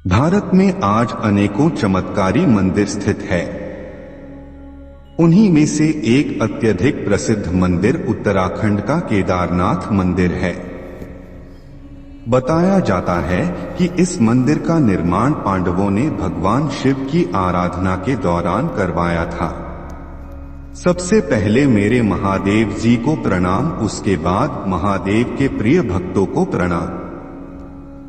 भारत में आज अनेकों चमत्कारी मंदिर स्थित है। उन्हीं में से एक अत्यधिक प्रसिद्ध मंदिर उत्तराखंड का केदारनाथ मंदिर है। बताया जाता है कि इस मंदिर का निर्माण पांडवों ने भगवान शिव की आराधना के दौरान करवाया था। सबसे पहले मेरे महादेव जी को प्रणाम, उसके बाद महादेव के प्रिय भक्तों को प्रणाम।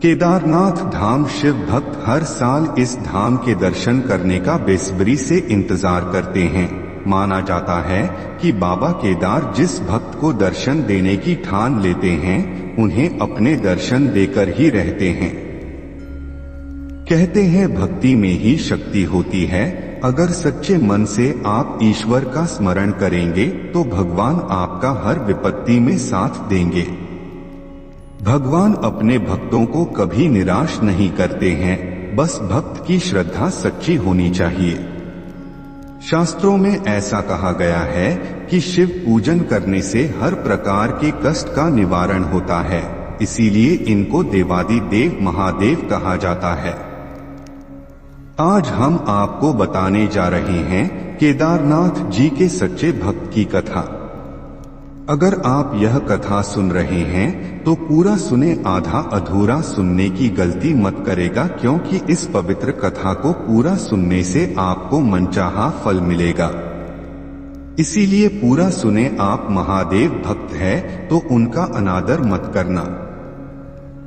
केदारनाथ धाम शिव भक्त हर साल इस धाम के दर्शन करने का बेसब्री से इंतजार करते हैं। माना जाता है कि बाबा केदार जिस भक्त को दर्शन देने की ठान लेते हैं, उन्हें अपने दर्शन देकर ही रहते हैं। कहते हैं भक्ति में ही शक्ति होती है। अगर सच्चे मन से आप ईश्वर का स्मरण करेंगे तो भगवान आपका हर विपत्ति में साथ देंगे। भगवान अपने भक्तों को कभी निराश नहीं करते हैं, बस भक्त की श्रद्धा सच्ची होनी चाहिए। शास्त्रों में ऐसा कहा गया है कि शिव पूजन करने से हर प्रकार के कष्ट का निवारण होता है, इसीलिए इनको देवादिदेव महादेव कहा जाता है। आज हम आपको बताने जा रहे हैं केदारनाथ जी के सच्चे भक्त की कथा। अगर आप यह कथा सुन रहे हैं तो पूरा सुने, आधा अधूरा सुनने की गलती मत करेगा, क्योंकि इस पवित्र कथा को पूरा सुनने से आपको मनचाहा फल मिलेगा। इसीलिए पूरा सुने। आप महादेव भक्त है तो उनका अनादर मत करना।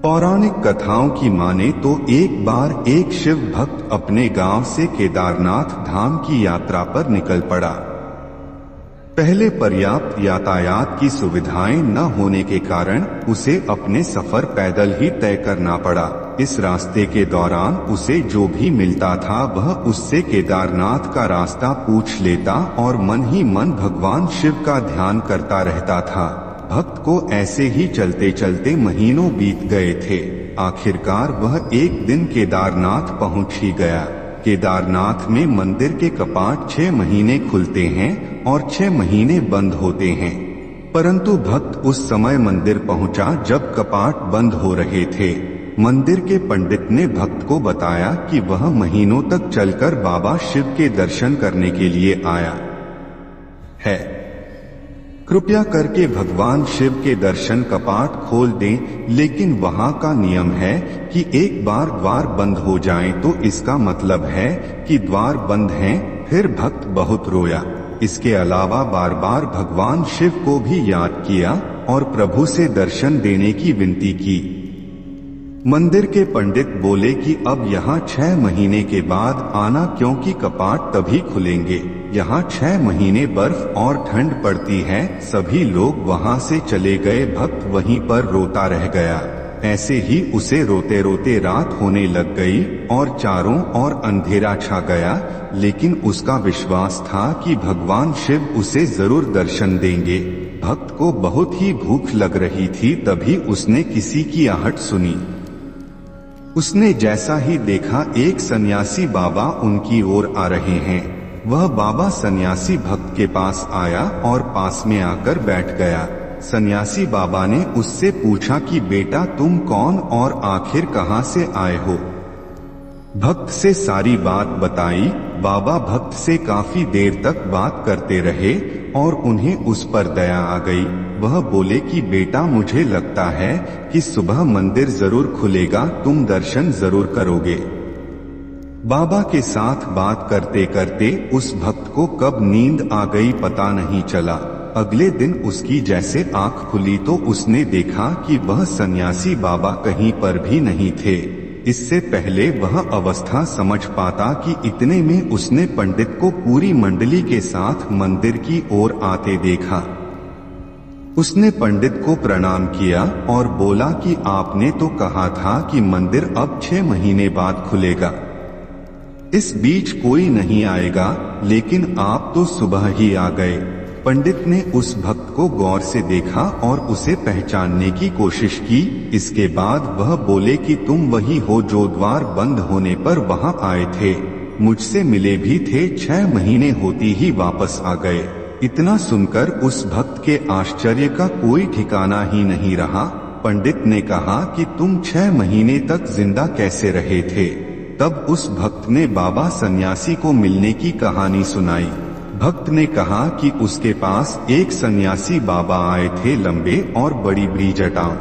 पौराणिक कथाओं की माने तो एक बार एक शिव भक्त अपने गांव से केदारनाथ धाम की यात्रा पर निकल पड़ा। पहले पर्याप्त यातायात की सुविधाएं न होने के कारण उसे अपने सफर पैदल ही तय करना पड़ा। इस रास्ते के दौरान उसे जो भी मिलता था वह उससे केदारनाथ का रास्ता पूछ लेता और मन ही मन भगवान शिव का ध्यान करता रहता था। भक्त को ऐसे ही चलते चलते महीनों बीत गए थे। आखिरकार वह एक दिन केदारनाथ पहुंच ही गया। केदारनाथ में मंदिर के कपाट 6 महीने खुलते हैं और 6 महीने बंद होते हैं, परंतु भक्त उस समय मंदिर पहुंचा जब कपाट बंद हो रहे थे। मंदिर के पंडित ने भक्त को बताया कि वह महीनों तक चलकर बाबा शिव के दर्शन करने के लिए आया है। कृपया करके भगवान शिव के दर्शन कपाट खोल दें, लेकिन वहां का नियम है कि एक बार द्वार बंद हो जाएं तो इसका मतलब है कि द्वार बंद हैं। फिर भक्त बहुत रोया। इसके अलावा बार बार भगवान शिव को भी याद किया और प्रभु से दर्शन देने की विनती की। मंदिर के पंडित बोले कि अब यहाँ 6 महीने के बाद आना, क्योंकि कपाट तभी खुलेंगे। यहाँ 6 महीने बर्फ और ठंड पड़ती है। सभी लोग वहाँ से चले गए। भक्त वहीं पर रोता रह गया। ऐसे ही उसे रोते रोते रात होने लग गई और चारों ओर अंधेरा छा गया, लेकिन उसका विश्वास था कि भगवान शिव उसे जरूर दर्शन देंगे। भक्त को बहुत ही भूख लग रही थी, तभी उसने किसी की आहट सुनी। उसने जैसा ही देखा, एक सन्यासी बाबा उनकी ओर आ रहे हैं। वह बाबा सन्यासी भक्त के पास आया और पास में आकर बैठ गया। सन्यासी बाबा ने उससे पूछा कि बेटा, तुम कौन और आखिर कहाँ से आए हो? भक्त से सारी बात बताई। बाबा भक्त से काफी देर तक बात करते रहे और उन्हें उस पर दया आ गई। वह बोले कि बेटा, मुझे लगता है कि सुबह मंदिर जरूर खुलेगा, तुम दर्शन जरूर करोगे। बाबा के साथ बात करते करते उस भक्त को कब नींद आ गई पता नहीं चला। अगले दिन उसकी जैसे आंख खुली तो उसने देखा कि वह सन्यासी बाबा कहीं पर भी नहीं थे। इससे पहले वह अवस्था समझ पाता कि इतने में उसने पंडित को पूरी मंडली के साथ मंदिर की ओर आते देखा। उसने पंडित को प्रणाम किया और बोला कि आपने तो कहा था कि मंदिर अब 6 महीने बाद खुलेगा, इस बीच कोई नहीं आएगा, लेकिन आप तो सुबह ही आ गए। पंडित ने उस भक्त को गौर से देखा और उसे पहचानने की कोशिश की। इसके बाद वह बोले कि तुम वही हो जो द्वार बंद होने पर वहां आए थे, मुझसे मिले भी थे, 6 महीने होती ही वापस आ गए। इतना सुनकर उस भक्त के आश्चर्य का कोई ठिकाना ही नहीं रहा। पंडित ने कहा कि तुम 6 महीने तक जिंदा कैसे रहे थे? तब उस भक्त ने बाबा सन्यासी को मिलने की कहानी सुनाई। भक्त ने कहा कि उसके पास एक सन्यासी बाबा आए थे, लंबे और बड़ी बड़ी जटाओं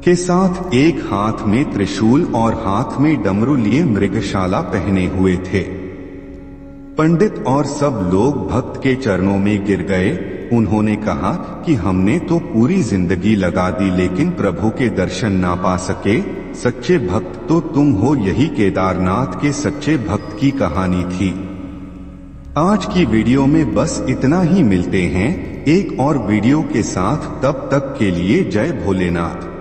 के साथ, एक हाथ में त्रिशूल और हाथ में डमरू लिए मृगशाला पहने हुए थे। पंडित और सब लोग भक्त के चरणों में गिर गए। उन्होंने कहा कि हमने तो पूरी जिंदगी लगा दी लेकिन प्रभु के दर्शन ना पा सके। सच्चे भक्त तो तुम हो। यही केदारनाथ के सच्चे भक्त की कहानी थी। आज की वीडियो में बस इतना ही। मिलते हैं एक और वीडियो के साथ, तब तक के लिए जय भोलेनाथ।